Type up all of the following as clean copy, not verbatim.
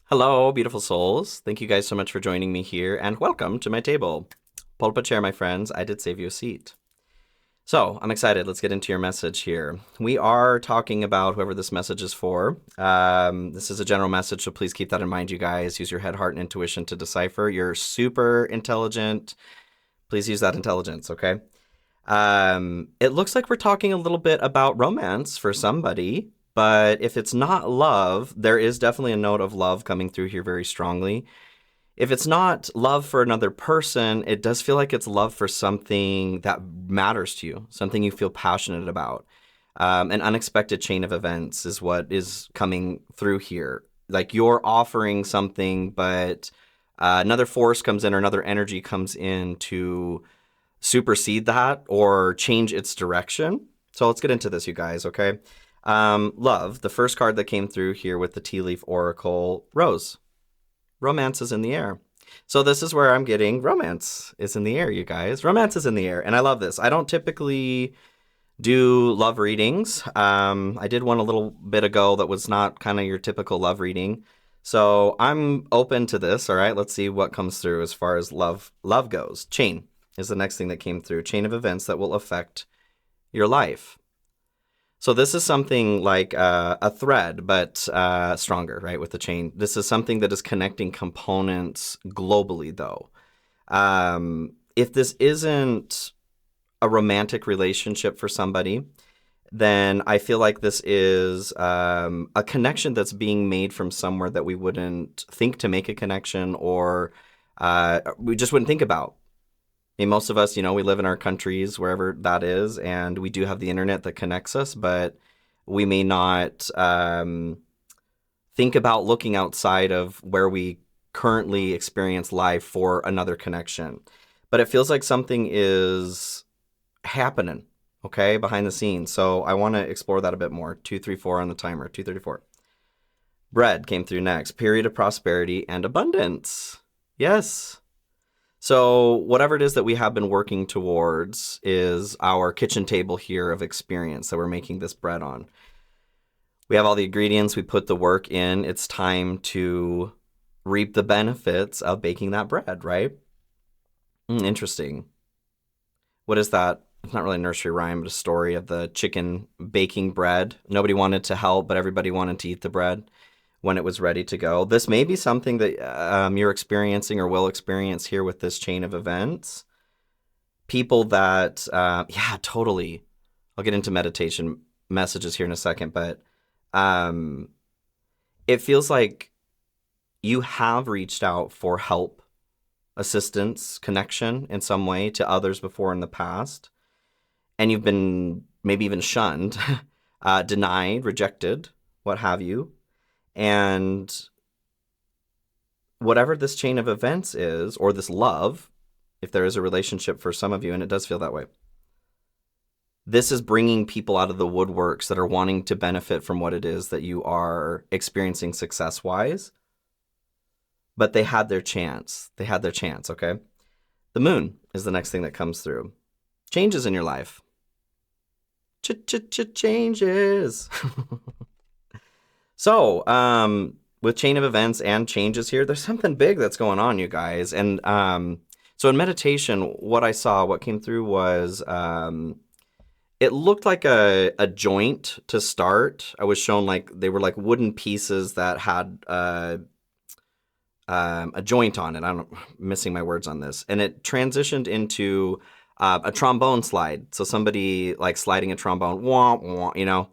Hello, beautiful souls. Thank you guys so much for joining me here, and welcome to my table. Pull up a chair, my friends. I did save you a seat. So, I'm excited. Let's get into your message here. We are talking about whoever this message is for. This is a general message, so please keep that in mind, you guys. Use your head, heart, and intuition to decipher. You're super intelligent. Please use that intelligence, okay? It looks like we're talking a little bit about romance for somebody, but if it's not love, there is definitely a note of love coming through here very strongly. If it's not love for another person, it does feel like it's love for something that matters to you, something you feel passionate about. An unexpected chain of events is what is coming through here. Like you're offering something, but another force comes in or another energy comes in to supersede that or change its direction. So let's get into this, you guys, okay? Love, the first card that came through here with the Tea Leaf Oracle, Rose. Romance is in the air. So this is where I'm getting romance is in the air, you guys. Romance is in the air, and I love this. I don't typically do love readings. I did one a little bit ago that was not kind of your typical love reading. So I'm open to this. All right, let's see what comes through as far as love goes. Chain is the next thing that came through. Chain of events that will affect your life. So this is something like a thread, but stronger, right, with the chain. This is something that is connecting components globally, though. If this isn't a romantic relationship for somebody, then I feel like this is a connection that's being made from somewhere that we wouldn't think to make a connection or we just wouldn't think about. I mean, most of us, we live in our countries, wherever that is, and we do have the internet that connects us, but we may not think about looking outside of where we currently experience life for another connection. But it feels like something is happening, okay, behind the scenes. So I want to explore that a bit more. 234 on the timer, 234. Bread came through next. Period of prosperity and abundance. Yes. So, whatever it is that we have been working towards is our kitchen table here of experience that we're making this bread on. We have all the ingredients, we put the work in. It's time to reap the benefits of baking that bread, right? Interesting. What is that? It's not really a nursery rhyme, but a story of the chicken baking bread. Nobody wanted to help, but everybody wanted to eat the bread when it was ready to go. This may be something that you're experiencing or will experience here with this chain of events. People that, yeah, totally. I'll get into meditation messages here in a second, but it feels like you have reached out for help, assistance, connection in some way to others before in the past, and you've been maybe even shunned, denied, rejected, what have you. And whatever this chain of events is, or this love, if there is a relationship for some of you, and it does feel that way, this is bringing people out of the woodworks that are wanting to benefit from what it is that you are experiencing success-wise. But they had their chance. They had their chance, okay? The moon is the next thing that comes through. Changes in your life. Changes. So, with chain of events and changes here, there's something big that's going on, you guys. And so in meditation, what came through was it looked like a joint to start. I was shown like they were like wooden pieces that had a joint on it. I'm missing my words on this. And it transitioned into a trombone slide. So somebody like sliding a trombone, womp, womp,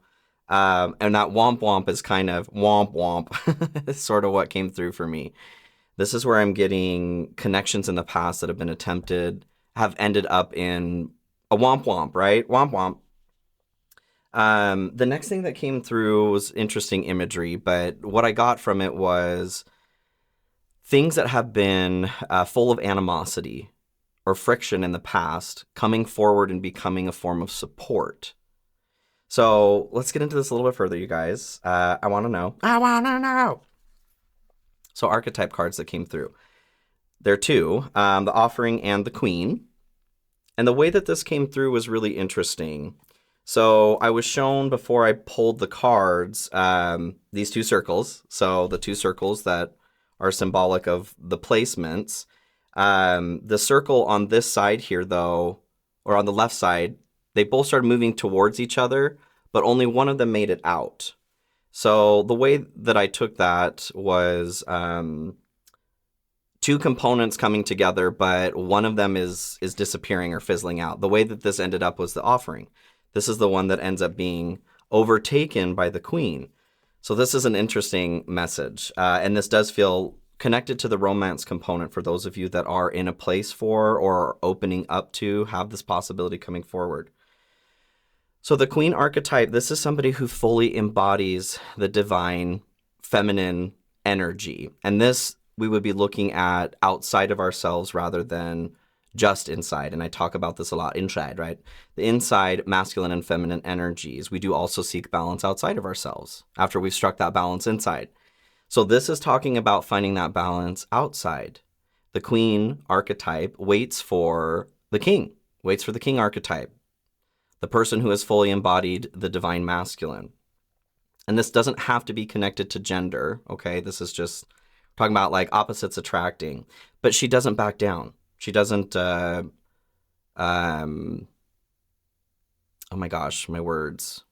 and that womp womp is kind of womp womp, sort of what came through for me. This is where I'm getting connections in the past that have been attempted, have ended up in a womp womp, right? Womp womp. The next thing that came through was interesting imagery, but what I got from it was things that have been full of animosity or friction in the past coming forward and becoming a form of support. So let's get into this a little bit further, you guys. I want to know. I want to know. So archetype cards that came through. There are two, the Offering and the Queen. And the way that this came through was really interesting. So I was shown before I pulled the cards, these two circles. So the two circles that are symbolic of the placements. The circle on this side here, though, or on the left side, they both started moving towards each other, but only one of them made it out. So the way that I took that was two components coming together, but one of them is disappearing or fizzling out. The way that this ended up was the offering. This is the one that ends up being overtaken by the queen. So this is an interesting message. And this does feel connected to the romance component for those of you that are in a place for or opening up to have this possibility coming forward. So the queen archetype, this is somebody who fully embodies the divine feminine energy. And this we would be looking at outside of ourselves rather than just inside. And I talk about this a lot, inside, right? The inside masculine and feminine energies. We do also seek balance outside of ourselves after we've struck that balance inside. So this is talking about finding that balance outside. The queen archetype waits for the king, waits for the king archetype, the person who has fully embodied the divine masculine. And this doesn't have to be connected to gender, okay? This is just talking about like opposites attracting. But she doesn't back down. She doesn't, oh my gosh, my words.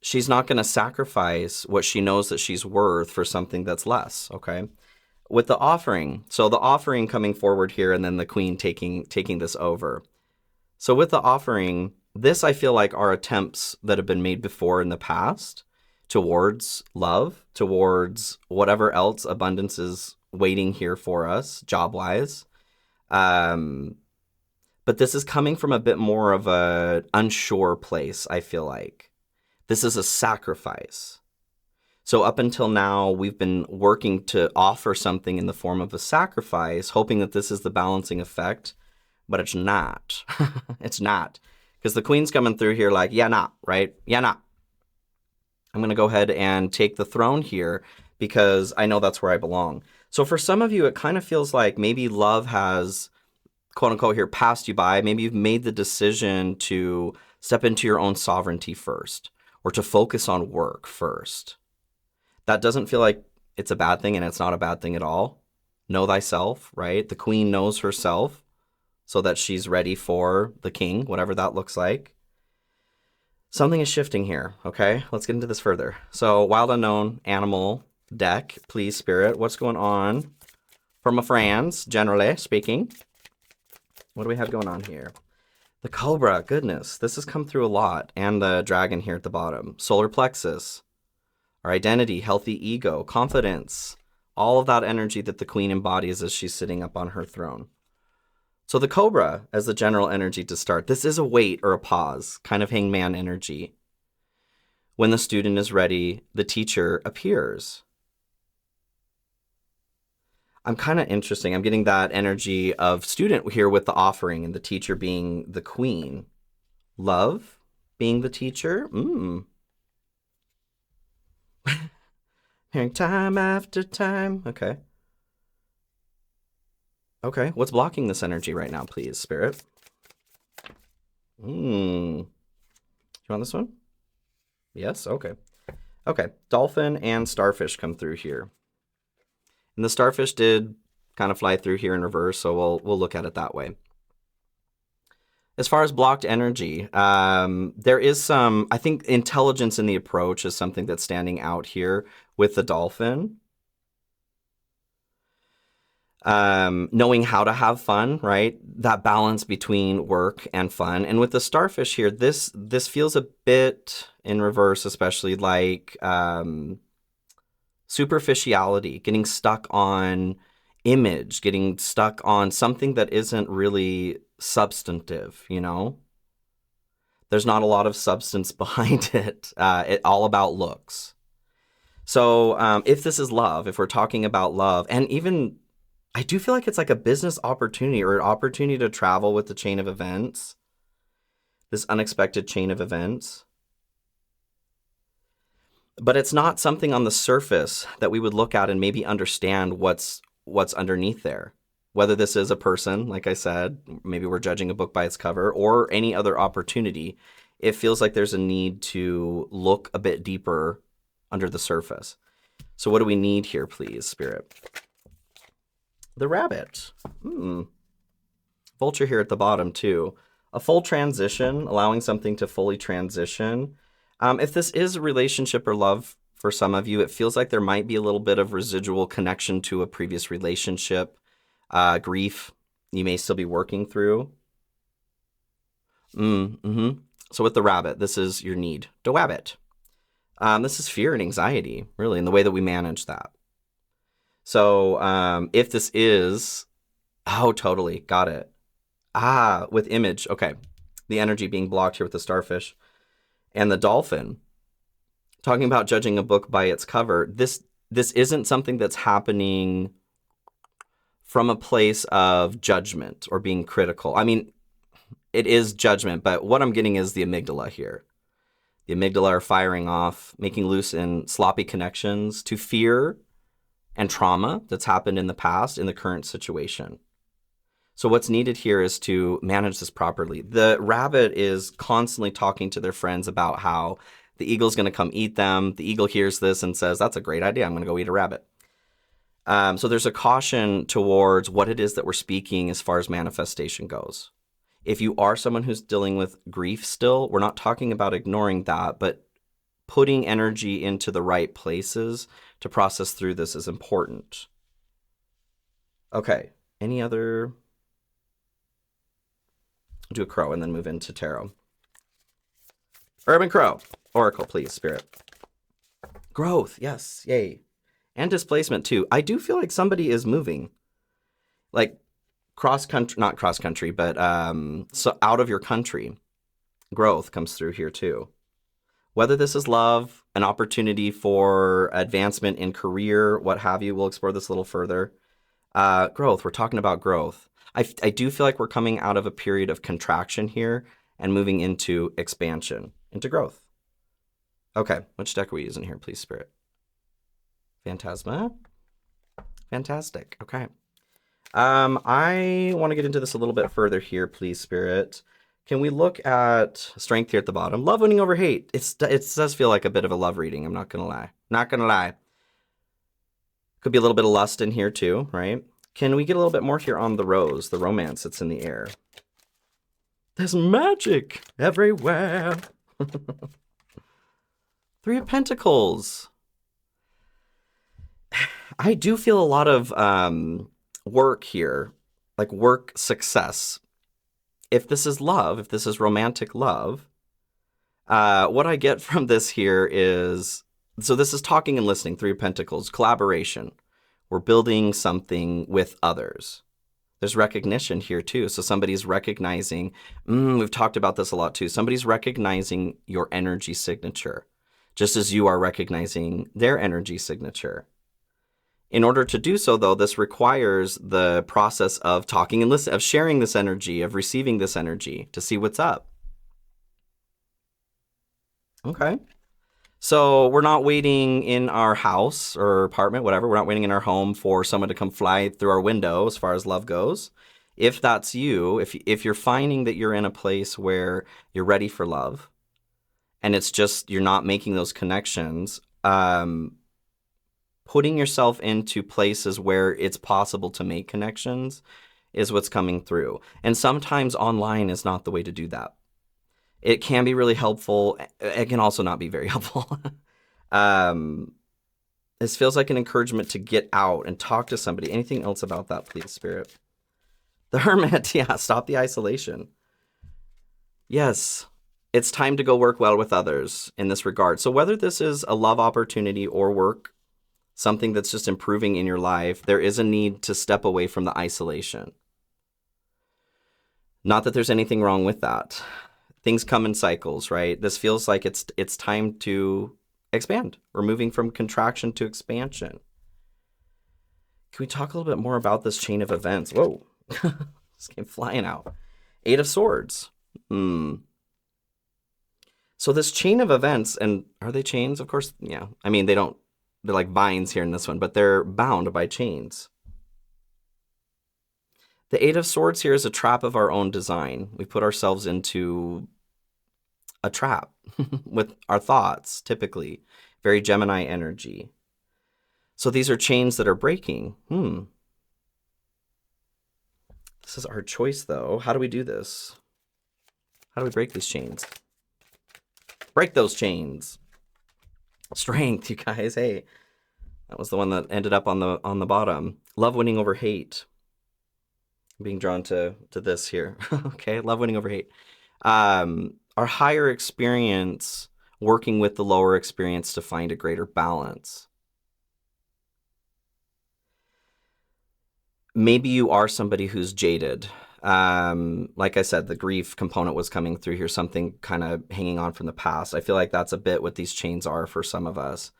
She's not going to sacrifice what she knows that she's worth for something that's less, okay? With the offering, so the offering coming forward here and then the queen taking this over. So with the offering, this I feel like are attempts that have been made before in the past towards love, towards whatever else abundance is waiting here for us, job-wise. But this is coming from a bit more of an unsure place, I feel like. This is a sacrifice. So up until now, we've been working to offer something in the form of a sacrifice, hoping that this is the balancing effect, but it's not. It's not. Because the queen's coming through here like, yeah, nah, right? Yeah, nah. I'm going to go ahead and take the throne here because I know that's where I belong. So for some of you, it kind of feels like maybe love has, quote unquote, here passed you by. Maybe you've made the decision to step into your own sovereignty first or to focus on work first. That doesn't feel like it's a bad thing, and it's not a bad thing at all. Know thyself, right? The queen knows herself so that she's ready for the king, whatever that looks like. Something is shifting here, okay? Let's get into this further. So, Wild Unknown Animal deck, please, Spirit. What's going on for my friends, generally speaking? What do we have going on here? The Cobra, goodness. This has come through a lot. And the Dragon here at the bottom. Solar Plexus. Our identity, healthy ego, confidence. All of that energy that the Queen embodies as she's sitting up on her throne. So the Cobra as the general energy to start. This is a wait or a pause, kind of hangman energy. When the student is ready, the teacher appears. I'm kind of interesting. I'm getting that energy of student here with the offering and the teacher being the queen. Love being the teacher. Hearing time after time. Okay. Okay, what's blocking this energy right now, please, Spirit? You want this one? Yes, okay. Okay, dolphin and starfish come through here. And the starfish did kind of fly through here in reverse, so we'll look at it that way. As far as blocked energy, there is some, I think intelligence in the approach is something that's standing out here with the dolphin. Knowing how to have fun, right? That balance between work and fun. And with the starfish here, this feels a bit in reverse, especially like superficiality, getting stuck on image, getting stuck on something that isn't really substantive, you know? There's not a lot of substance behind it. It's all about looks. So if this is love, if we're talking about love, and even I do feel like it's like a business opportunity or an opportunity to travel with the chain of events, this unexpected chain of events. But it's not something on the surface that we would look at and maybe understand what's underneath there. Whether this is a person, like I said, maybe we're judging a book by its cover, or any other opportunity, it feels like there's a need to look a bit deeper under the surface. So what do we need here, please, Spirit? The rabbit. Vulture here at the bottom, too. A full transition, allowing something to fully transition. If this is a relationship or love for some of you, it feels like there might be a little bit of residual connection to a previous relationship, grief you may still be working through. So with the rabbit, this is your need to wabbit. This is fear and anxiety, really, and the way that we manage that. So if this is, oh, totally, got it. With image, okay. The energy being blocked here with the starfish and the dolphin. Talking about judging a book by its cover, this isn't something that's happening from a place of judgment or being critical. I mean, it is judgment, but what I'm getting is the amygdala here. The amygdala are firing off, making loose in sloppy connections to fear and trauma that's happened in the past in the current situation. So what's needed here is to manage this properly. The rabbit is constantly talking to their friends about how the eagle's going to come eat them. The eagle hears this and says, that's a great idea. I'm going to go eat a rabbit. So there's a caution towards what it is that we're speaking as far as manifestation goes. If you are someone who's dealing with grief still, we're not talking about ignoring that, but putting energy into the right places to process through this is important. Okay, any other? I'll do a crow and then move into tarot. Urban Crow. Oracle, please, Spirit. Growth, yes, yay. And displacement, too. I do feel like somebody is moving. Like cross-country, not cross-country, but so out of your country. Growth comes through here, too. Whether this is love, an opportunity for advancement in career, what have you, we'll explore this a little further. Growth, we're talking about growth. I do feel like we're coming out of a period of contraction here and moving into expansion, into growth. Okay, which deck are we using here, please, Spirit? Phantasma? Fantastic, okay. I want to get into this a little bit further here, please, Spirit. Can we look at strength here at the bottom? Love winning over hate. It does feel like a bit of a love reading, I'm not going to lie. Not going to lie. Could be a little bit of lust in here too, right? Can we get a little bit more here on the rose, the romance that's in the air? There's magic everywhere. Three of Pentacles. I do feel a lot of work here, like work success. If this is love, if this is romantic love, what I get from this here is, so this is talking and listening, Three of Pentacles, collaboration. We're building something with others. There's recognition here too. So somebody's recognizing, we've talked about this a lot too. Somebody's recognizing your energy signature, just as you are recognizing their energy signature. In order to do so, though, this requires the process of talking and listening, of sharing this energy, of receiving this energy to see what's up. Okay. So we're not waiting in our house or apartment, whatever. We're not waiting in our home for someone to come fly through our window as far as love goes. If that's you, if you're finding that you're in a place where you're ready for love and it's just you're not making those connections, putting yourself into places where it's possible to make connections is what's coming through. And sometimes online is not the way to do that. It can be really helpful. It can also not be very helpful. This feels like an encouragement to get out and talk to somebody. Anything else about that, please, Spirit? The Hermit, yeah, stop the isolation. Yes, it's time to go work well with others in this regard. So whether this is a love opportunity or work, something that's just improving in your life, there is a need to step away from the isolation. Not that there's anything wrong with that. Things come in cycles, right? This feels like it's time to expand. We're moving from contraction to expansion. Can we talk a little bit more about this chain of events? Whoa, this came flying out. Eight of Swords. So this chain of events, and are they chains? Of course, yeah. I mean, they're like vines here in this one, but they're bound by chains. The Eight of Swords here is a trap of our own design. We put ourselves into a trap with our thoughts, typically. Very Gemini energy. So these are chains that are breaking. This is our choice, though. How do we do this? How do we break these chains? Break those chains. Strength, you guys. Hey, that was the one that ended up on the bottom. Love winning over hate. I'm being drawn to this here. Okay, love winning over hate. Our higher experience working with the lower experience to find a greater balance. Maybe you are somebody who's jaded. Like I said, the grief component was coming through here, something kind of hanging on from the past. I feel like that's a bit what these chains are for some of us.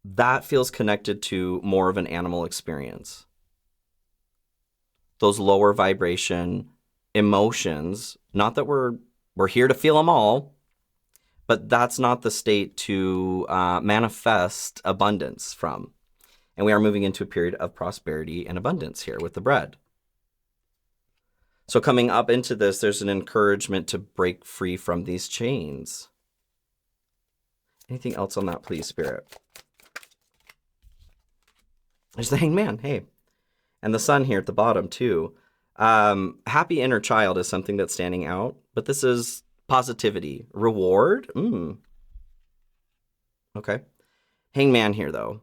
That feels connected to more of an animal experience. Those lower vibration emotions, not that we're here to feel them all, but that's not the state to manifest abundance from. And we are moving into a period of prosperity and abundance here with the bread. So coming up into this, there's an encouragement to break free from these chains. Anything else on that, please, Spirit? There's the Hangman, hey. And the Sun here at the bottom, too. Happy inner child is something that's standing out, but this is positivity. Reward? Okay. Hangman here, though.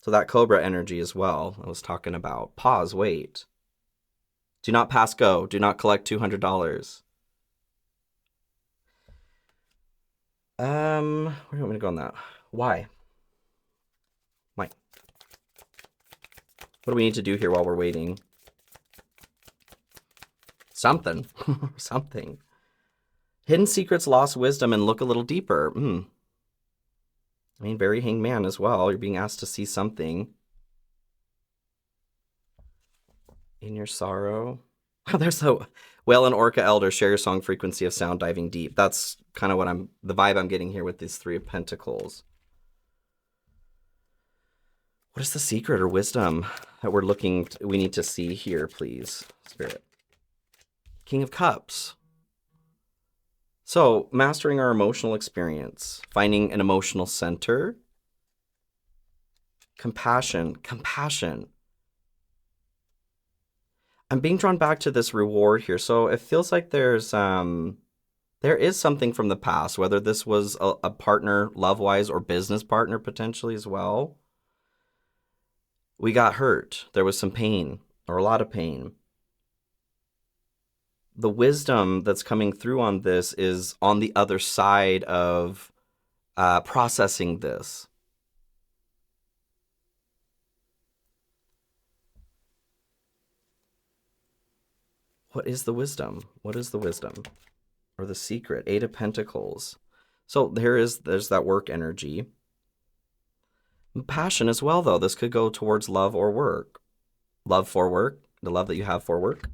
So that Cobra energy as well, I was talking about. Pause, wait. Do not pass go. Do not collect $200. Where do you want me to go on that? Why? Why? What do we need to do here while we're waiting? Something. Something. Hidden secrets, lost wisdom, and look a little deeper. I mean, very Hangman as well. You're being asked to see something. In your sorrow. There's a Whale and Orca Elder, share your song, frequency of sound, diving deep. That's kind of what the vibe I'm getting here with these Three of Pentacles. What is the secret or wisdom that we need to see here, please, Spirit? King of Cups. So, mastering our emotional experience, finding an emotional center. Compassion. I'm being drawn back to this reward here. So it feels like there is something from the past, whether this was a partner, love-wise, or business partner potentially as well. We got hurt. There was some pain, or a lot of pain. The wisdom that's coming through on this is on the other side of processing this. What is the wisdom? What is the wisdom? Or the secret? Eight of Pentacles. So there's that work energy. Passion as well, though. This could go towards love or work. Love for work. The love that you have for work.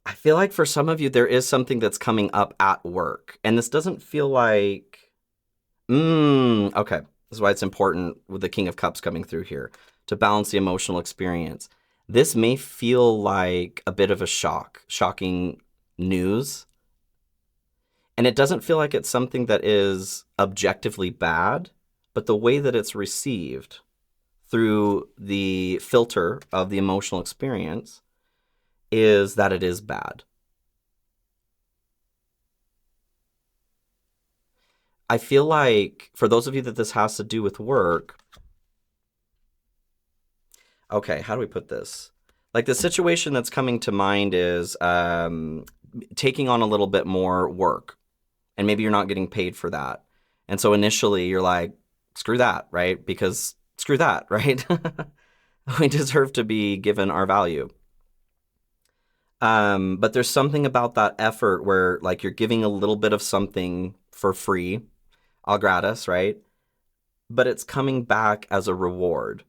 I feel like for some of you, there is something that's coming up at work. And this doesn't feel like... okay. This is why it's important with the King of Cups coming through here. To balance the emotional experience. This may feel like a bit of a shocking news. And it doesn't feel like it's something that is objectively bad, but the way that it's received through the filter of the emotional experience is that it is bad. I feel like for those of you that this has to do with work, okay, how do we put this? Like the situation that's coming to mind is taking on a little bit more work, and maybe you're not getting paid for that. And so initially you're like, screw that, right? Because screw that, right? We deserve to be given our value. But there's something about that effort where like you're giving a little bit of something for free, all gratis, right? But it's coming back as a reward.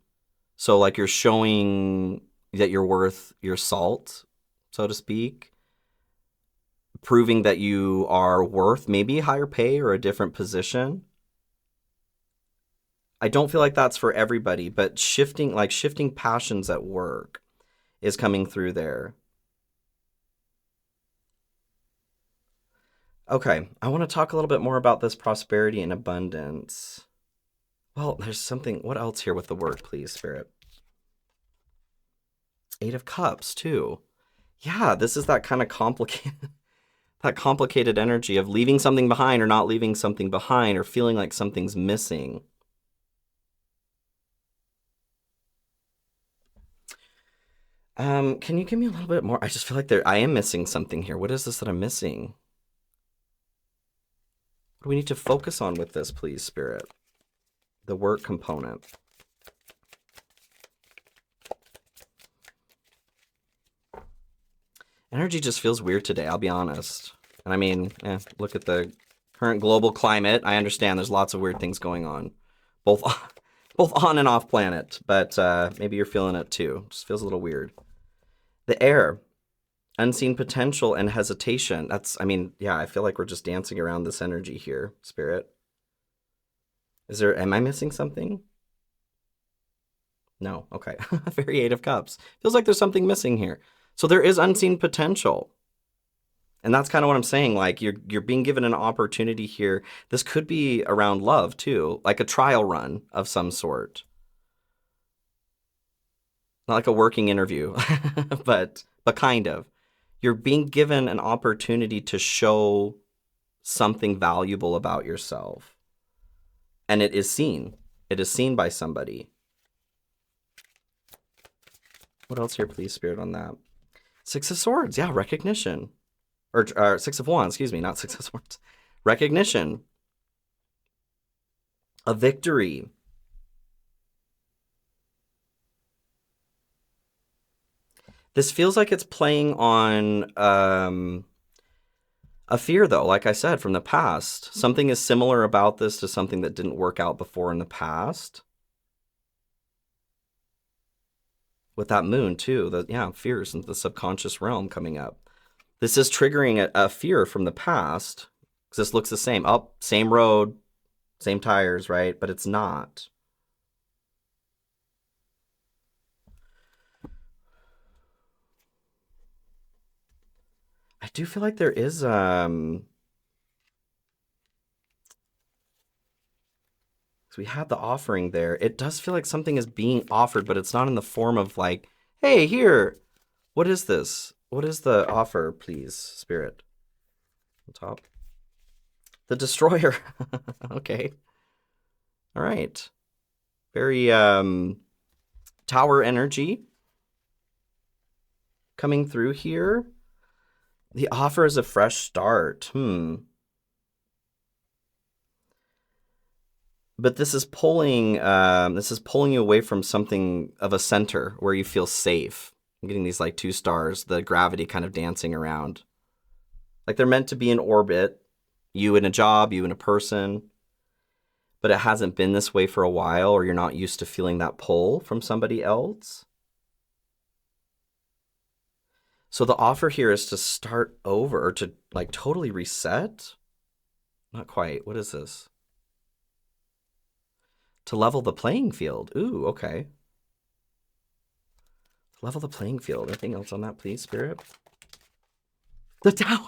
So like you're showing that you're worth your salt, so to speak, proving that you are worth maybe higher pay or a different position. I don't feel like that's for everybody, but shifting passions at work is coming through there. Okay, I want to talk a little bit more about this prosperity and abundance. Well, there's something. What else here with the word, please, Spirit? Eight of Cups, too. Yeah, this is that kind of complicated, that complicated energy of leaving something behind or not leaving something behind or feeling like something's missing. Can you give me a little bit more? I just feel like I am missing something here. What is this that I'm missing? What do we need to focus on with this, please, Spirit? The work component. Energy just feels weird today, I'll be honest. And I mean, look at the current global climate. I understand there's lots of weird things going on, both both on and off planet, but maybe you're feeling it too. It just feels a little weird. The air, unseen potential and hesitation. I mean, yeah, I feel like we're just dancing around this energy here, Spirit. Am I missing something? No, okay. Very Eight of Cups. Feels like there's something missing here. So there is unseen potential. And that's kind of what I'm saying. Like you're being given an opportunity here. This could be around love too, like a trial run of some sort. Not like a working interview, but kind of. You're being given an opportunity to show something valuable about yourself. And it is seen. It is seen by somebody. What else here, please, Spirit, on that? Six of Swords. Yeah, recognition. Or Six of Wands, excuse me, not Six of Swords. Recognition. A victory. This feels like it's playing on a fear, though, like I said, from the past. Something is similar about this to something that didn't work out before in the past. With that moon, too. Fears in the subconscious realm coming up. This is triggering a fear from the past. Because this looks the same. Oh, same road, same tires, right? But it's not. I do feel like there is so we had the offering there. It does feel like something is being offered, but it's not in the form of like, hey, here, what is this? What is the offer, please, Spirit? On top. The Destroyer. Okay. All right. Very tower energy coming through here. The offer is a fresh start. But this is pulling you away from something of a center where you feel safe. I'm getting these like 2 stars, the gravity kind of dancing around. Like they're meant to be in orbit, you in a job, you in a person, but it hasn't been this way for a while, or you're not used to feeling that pull from somebody else. So the offer here is to start over, or to like totally reset. Not quite. What is this? To level the playing field. Ooh, okay. Level the playing field. Anything else on that, please, Spirit? The Tower.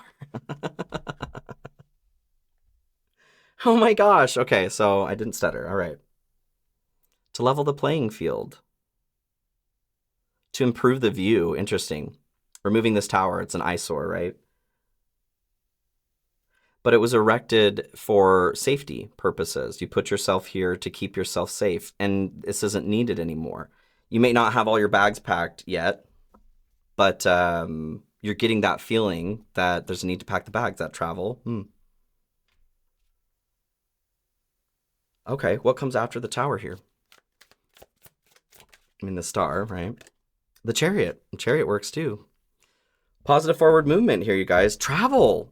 Oh my gosh. Okay, so I didn't stutter. All right. To level the playing field. To improve the view. Interesting. Removing this tower. It's an eyesore, right? But it was erected for safety purposes. You put yourself here to keep yourself safe, and this isn't needed anymore. You may not have all your bags packed yet, but you're getting that feeling that there's a need to pack the bags that travel. Okay, what comes after the tower here? I mean, the star, right? The Chariot. The Chariot works too. Positive forward movement here, you guys. Travel.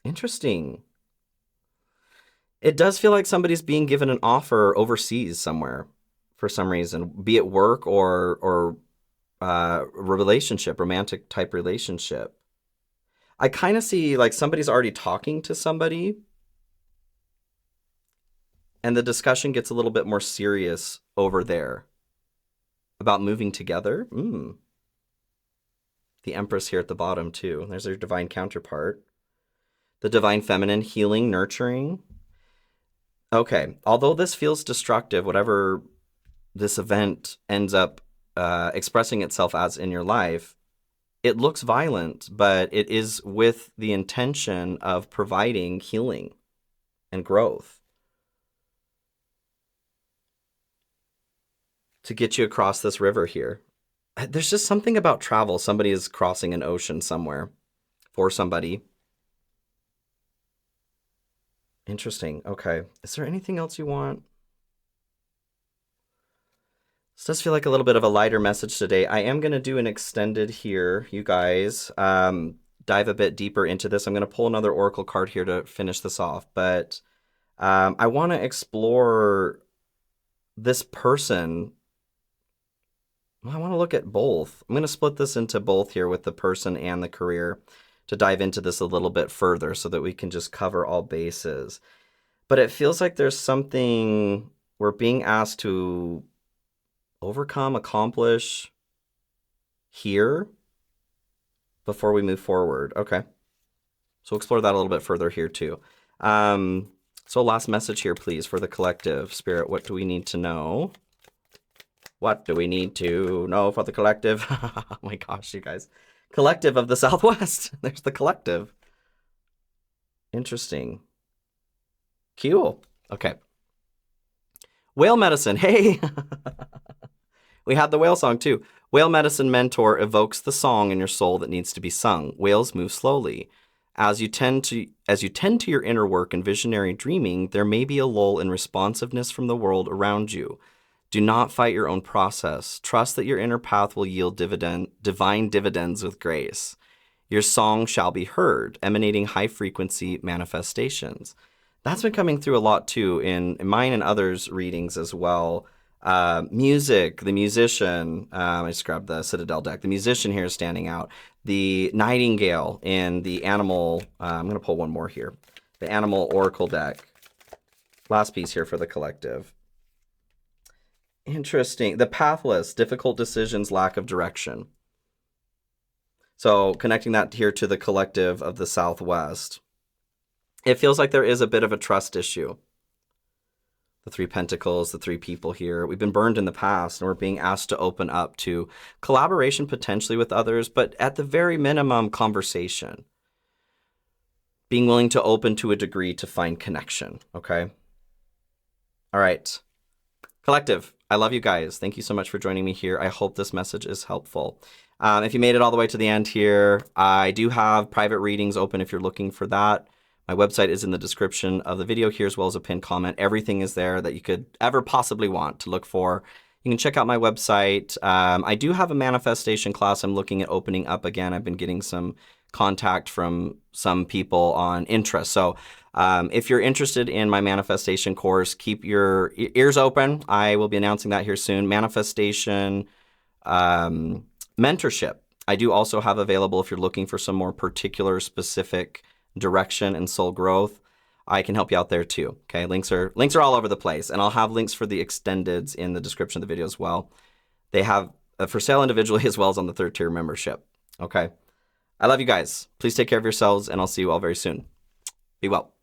Interesting. It does feel like somebody's being given an offer overseas somewhere for some reason, be it work or relationship, romantic type relationship. I kind of see like somebody's already talking to somebody, and the discussion gets a little bit more serious over there about moving together. The Empress here at the bottom too. There's their divine counterpart. The divine feminine, healing, nurturing. Okay, although this feels destructive, whatever this event ends up expressing itself as in your life, it looks violent, but it is with the intention of providing healing and growth to get you across this river here. There's just something about travel. Somebody is crossing an ocean somewhere for somebody. Interesting. Okay. Is there anything else you want? This does feel like a little bit of a lighter message today. I am going to do an extended here, you guys. Dive a bit deeper into this. I'm going to pull another oracle card here to finish this off. But I want to explore this person. Well, I want to look at both. I'm going to split this into both here with the person and the career to dive into this a little bit further so that we can just cover all bases. But it feels like there's something we're being asked to overcome, accomplish here before we move forward. Okay. So we'll explore that a little bit further here too. So last message here, please, for the collective. Spirit, what do we need to know? What do we need to know for the collective? Oh my gosh, you guys. Collective of the Southwest. There's the collective. Interesting. Cool. Okay. Whale medicine. Hey. We had the whale song too. Whale medicine mentor evokes the song in your soul that needs to be sung. Whales move slowly. As you tend to your inner work and visionary dreaming, there may be a lull in responsiveness from the world around you. Do not fight your own process. Trust that your inner path will yield divine dividends with grace. Your song shall be heard, emanating high-frequency manifestations. That's been coming through a lot, too, in mine and others' readings as well. Music, the musician, I just grabbed the Citadel deck. The musician here is standing out. The Nightingale in the animal, I'm going to pull one more here. The Animal Oracle deck. Last piece here for the collective. Interesting. The Pathless, difficult decisions, lack of direction. So connecting that here to the collective of the Southwest, it feels like there is a bit of a trust issue. The Three Pentacles, the three people here. We've been burned in the past and we're being asked to open up to collaboration potentially with others, but at the very minimum, conversation. Being willing to open to a degree to find connection, okay? All right. Collective, I love you guys. Thank you so much for joining me here. I hope this message is helpful. If you made it all the way to the end here, I do have private readings open if you're looking for that. My website is in the description of the video here, as well as a pinned comment. Everything is there that you could ever possibly want to look for. You can check out my website. I do have a manifestation class I'm looking at opening up again. I've been getting some contact from some people on interest. So if you're interested in my manifestation course, keep your ears open. I will be announcing that here soon. Manifestation mentorship. I do also have available if you're looking for some more particular specific direction and soul growth. I can help you out there too. Okay, links are all over the place, and I'll have links for the extendeds in the description of the video as well. They have for sale individually as well as on the 3rd tier membership. Okay, I love you guys. Please take care of yourselves, and I'll see you all very soon. Be well.